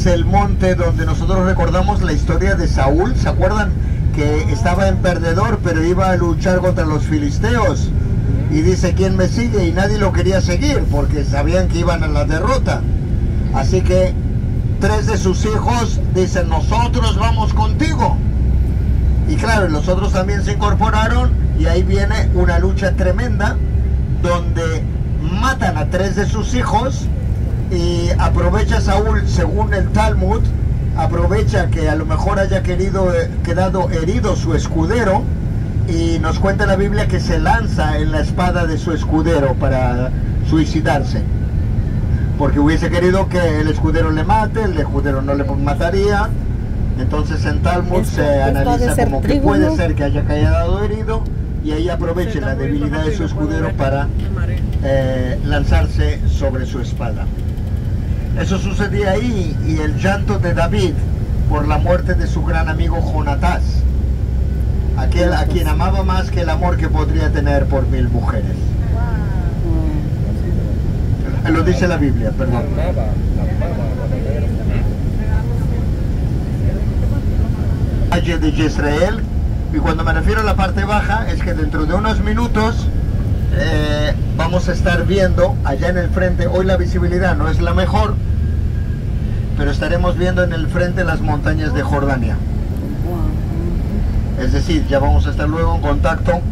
es el monte donde nosotros recordamos la historia de Saúl. ¿Se acuerdan? Que estaba en perdedor, pero iba a luchar contra los filisteos. Y dice, ¿quién me sigue? Y nadie lo quería seguir porque sabían que iban a la derrota. Así que 3 de sus hijos dicen, nosotros vamos contigo. Y claro, los otros también se incorporaron y ahí viene una lucha tremenda donde matan a 3 de sus hijos y aprovecha Saúl, según el Talmud, aprovecha que a lo mejor haya quedado herido su escudero y nos cuenta la Biblia que se lanza en la espada de su escudero para suicidarse. Porque hubiese querido que el escudero le mate, el escudero no le mataría. Entonces en Talmud se analiza como que puede ser que haya quedado herido y ahí aproveche la debilidad de su escudero para lanzarse sobre su espada. Eso sucedía ahí, y el llanto de David por la muerte de su gran amigo Jonatás, aquel a quien amaba más que el amor que podría tener por 1000 mujeres. Lo dice la Biblia, perdón. Valle de Jezreel, y cuando me refiero a la parte baja es que dentro de unos minutos vamos a estar viendo allá en el frente. Hoy la visibilidad no es la mejor, pero estaremos viendo en el frente las montañas de Jordania. Es decir, ya vamos a estar luego en contacto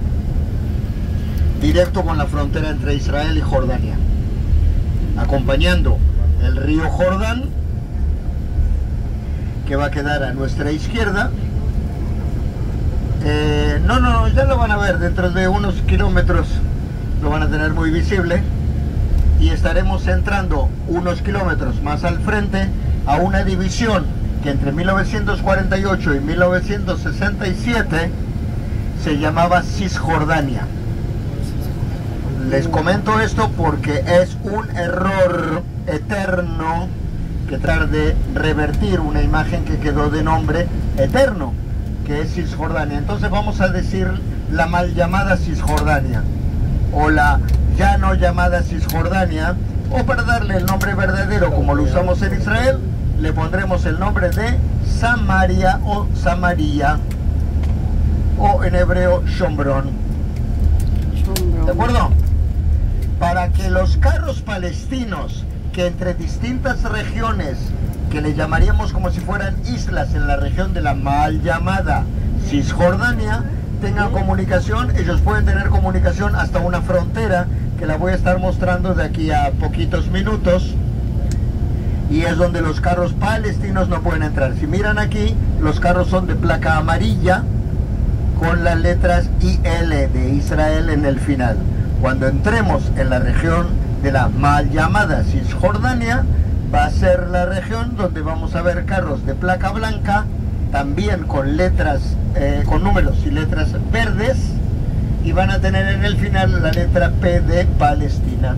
directo con la frontera entre Israel y Jordania, acompañando el río Jordán, que va a quedar a nuestra izquierda. No, ya lo van a ver, dentro de unos kilómetros lo van a tener muy visible, y estaremos entrando unos kilómetros más al frente a una división que entre 1948 y 1967 se llamaba Cisjordania. Les comento esto porque es un error eterno que tratar de revertir una imagen que quedó de nombre eterno, que es Cisjordania. Entonces vamos a decir la mal llamada Cisjordania, o la ya no llamada Cisjordania, o para darle el nombre verdadero como lo usamos en Israel, le pondremos el nombre de Samaria o Samaria, o en hebreo Shomron. ¿De acuerdo? Para que los carros palestinos que entre distintas regiones, que le llamaríamos como si fueran islas en la región de la mal llamada Cisjordania, tengan comunicación, ellos pueden tener comunicación hasta una frontera que la voy a estar mostrando de aquí a poquitos minutos, y es donde los carros palestinos no pueden entrar. Si miran aquí, los carros son de placa amarilla con las letras IL de Israel en el final. Cuando entremos en la región de la mal llamada Cisjordania, va a ser la región donde vamos a ver carros de placa blanca, también con letras, con números y letras verdes, y van a tener en el final la letra P de Palestina.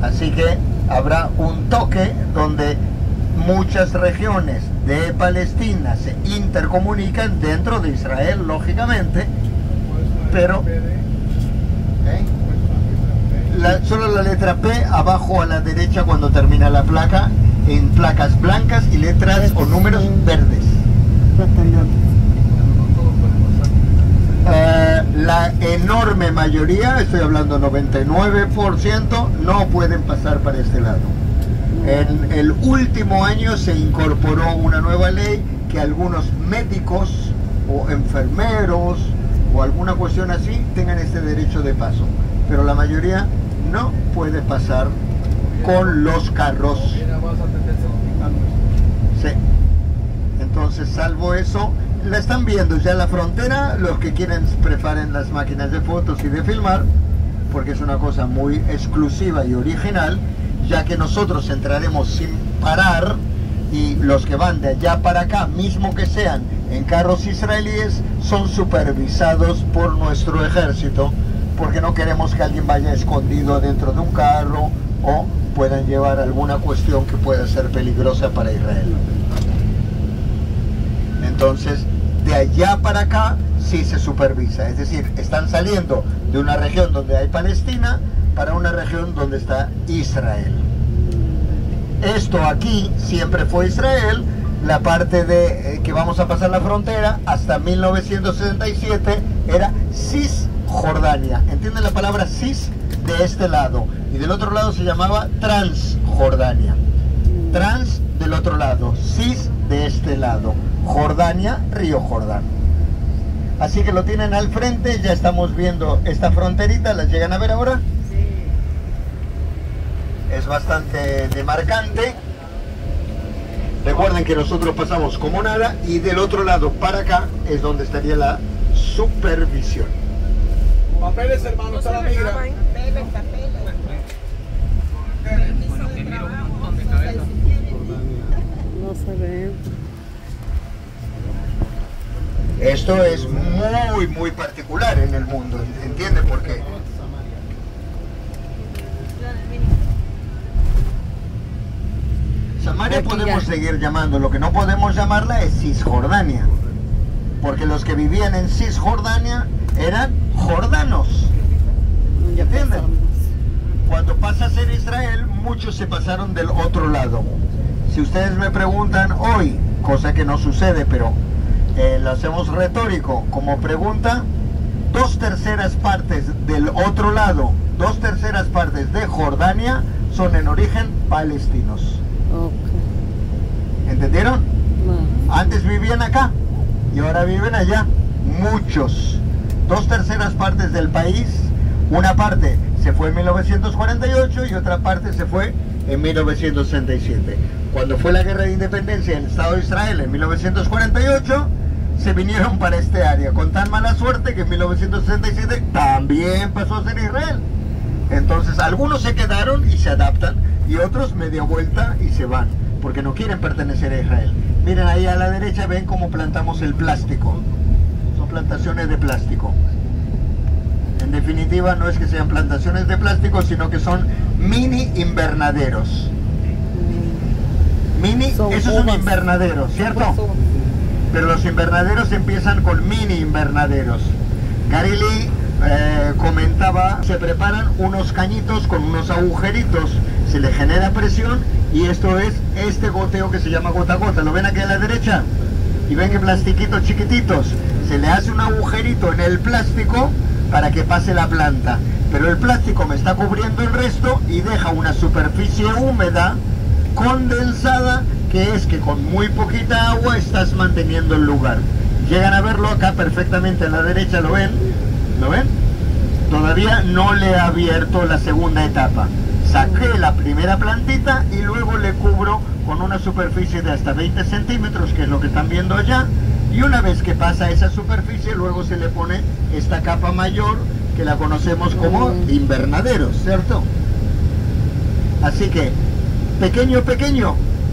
Así que habrá un toque donde muchas regiones de Palestina se intercomunican dentro de Israel, lógicamente, pero solo la letra P abajo a la derecha cuando termina la placa, en placas blancas y letras o números verdes. La enorme mayoría, estoy hablando 99%, no pueden pasar para este lado. En el último año se incorporó una nueva ley que algunos médicos o enfermeros o alguna cuestión así tengan este derecho de paso, pero la mayoría no puede pasar con los carros. Sí. Entonces, salvo eso, la están viendo ya la frontera. Los que quieren preparen las máquinas de fotos y de filmar, porque es una cosa muy exclusiva y original, ya que nosotros entraremos sin parar, y los que van de allá para acá, mismo que sean en carros israelíes, son supervisados por nuestro ejército, porque no queremos que alguien vaya escondido dentro de un carro o puedan llevar alguna cuestión que pueda ser peligrosa para Israel. Entonces, de allá para acá sí se supervisa, es decir, están saliendo de una región donde hay Palestina para una región donde está Israel. Esto aquí siempre fue Israel. La parte de que vamos a pasar la frontera hasta 1967 era Cisjordania. ¿Entienden la palabra cis? De este lado. Y del otro lado se llamaba Transjordania. Trans del otro lado, cis de este lado. Jordania, río Jordán. Así que lo tienen al frente, ya estamos viendo esta fronterita, ¿las llegan a ver ahora? Sí. Es bastante demarcante. Recuerden que nosotros pasamos como nada y del otro lado para acá es donde estaría la supervisión. Papeles, hermano, está la migra. No se ve. Esto es muy particular en el mundo, ¿entiende por qué? Samaria podemos seguir llamando, lo que no podemos llamarla es Cisjordania, porque los que vivían en Cisjordania eran jordanos, ¿entienden? Cuando pasa a ser Israel, muchos se pasaron del otro lado. Si ustedes me preguntan hoy, cosa que no sucede, pero lo hacemos retórico, como pregunta, 2/3 partes del otro lado, 2/3 partes de Jordania son en origen palestinos. Okay. ¿Entendieron? No. Antes vivían acá y ahora viven allá. Muchos. 2/3 partes del país. Una parte se fue en 1948 y otra parte se fue en 1967. Cuando fue la guerra de independencia del Estado de Israel en 1948, se vinieron para este área con tan mala suerte que en 1967 también pasó a ser Israel. Entonces algunos se quedaron y se adaptan y otros media vuelta y se van porque no quieren pertenecer a Israel. Miren ahí a la derecha, ven cómo plantamos el plástico. Son plantaciones de plástico. En definitiva no es que sean plantaciones de plástico, sino que son mini invernaderos. Mini, eso es un invernadero, ¿cierto? Pero los invernaderos empiezan con mini invernaderos. Gary Lee comentaba, se preparan unos cañitos con unos agujeritos, se le genera presión y esto es este goteo que se llama gota a gota. ¿Lo ven aquí a la derecha? Y ven que plastiquitos chiquititos. Se le hace un agujerito en el plástico para que pase la planta. Pero el plástico me está cubriendo el resto y deja una superficie húmeda, condensada, que es que con muy poquita agua estás manteniendo el lugar. Llegan a verlo acá perfectamente a la derecha, ¿lo ven? ¿Lo ven? Todavía no le he abierto la segunda etapa. Saqué la primera plantita y luego le cubro con una superficie de hasta 20 centímetros, que es lo que están viendo allá. Y una vez que pasa esa superficie, luego se le pone esta capa mayor, que la conocemos como invernadero, ¿cierto? Así que, pequeño,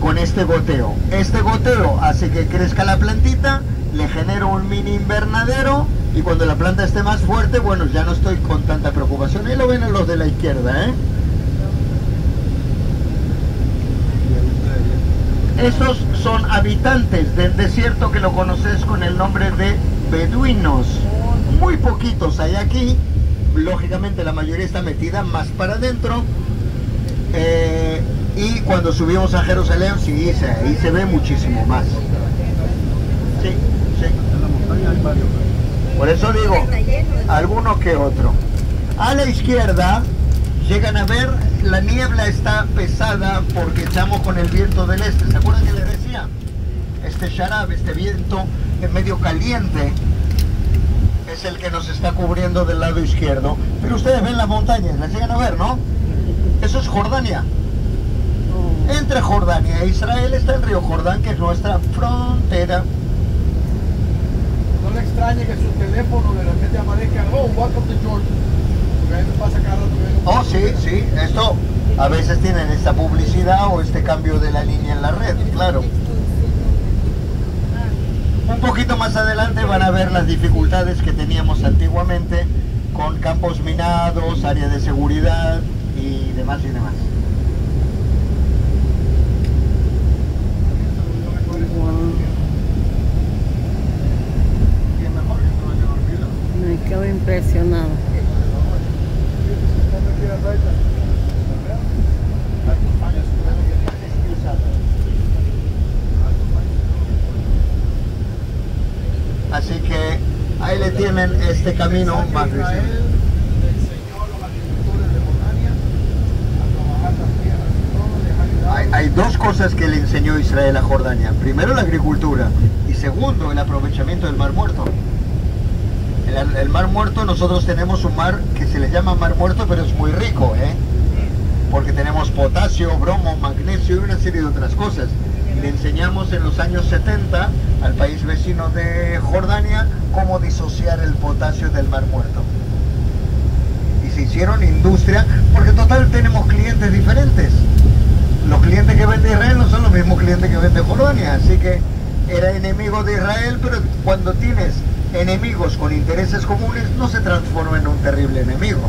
con este goteo. Este goteo hace que crezca la plantita, le genero un mini invernadero y cuando la planta esté más fuerte, bueno, ya no estoy con tanta preocupación. Ahí lo ven los de la izquierda, ¿eh? Esos son habitantes del desierto que lo conoces con el nombre de beduinos. Muy poquitos hay aquí. Lógicamente la mayoría está metida más para adentro. Y cuando subimos a Jerusalén, sí, ahí se ve muchísimo más. Sí, sí. Por eso digo, alguno que otro. A la izquierda llegan a ver, la niebla está pesada porque estamos con el viento del este. ¿Se acuerdan que les decía? Este sharab, este viento medio caliente, es el que nos está cubriendo del lado izquierdo. Pero ustedes ven las montañas, las llegan a ver, ¿no? Eso es Jordania. Entre Jordania e Israel está el río Jordán, que es nuestra frontera. No le extrañe que su teléfono de repente aparezca, oh, welcome to Georgia. Porque ahí me pasa cada rato que... Oh, sí, sí, esto a veces tienen esta publicidad o este cambio de la línea en la red, claro. Un poquito más adelante van a ver las dificultades que teníamos antiguamente con campos minados, área de seguridad y demás y demás. Me quedo impresionado. le tienen este camino más Israel visible. le enseñó a los agricultores de Jordania a trabajar las tierras y todo, dejar Hay dos cosas que le enseñó Israel a Jordania. Primero, la agricultura. Y segundo, el aprovechamiento del Mar Muerto. El Mar Muerto, nosotros tenemos un mar que se le llama Mar Muerto, pero es muy rico, ¿eh? Porque tenemos potasio, bromo, magnesio y una serie de otras cosas. Y le enseñamos en los años 70 al país vecino de Jordania cómo disociar el potasio del Mar Muerto. Y se hicieron industria, porque total tenemos clientes diferentes. Los clientes que vende Israel no son los mismos clientes que vende Jordania, así que era enemigo de Israel, pero cuando tienes enemigos con intereses comunes no se transforma en un terrible enemigo.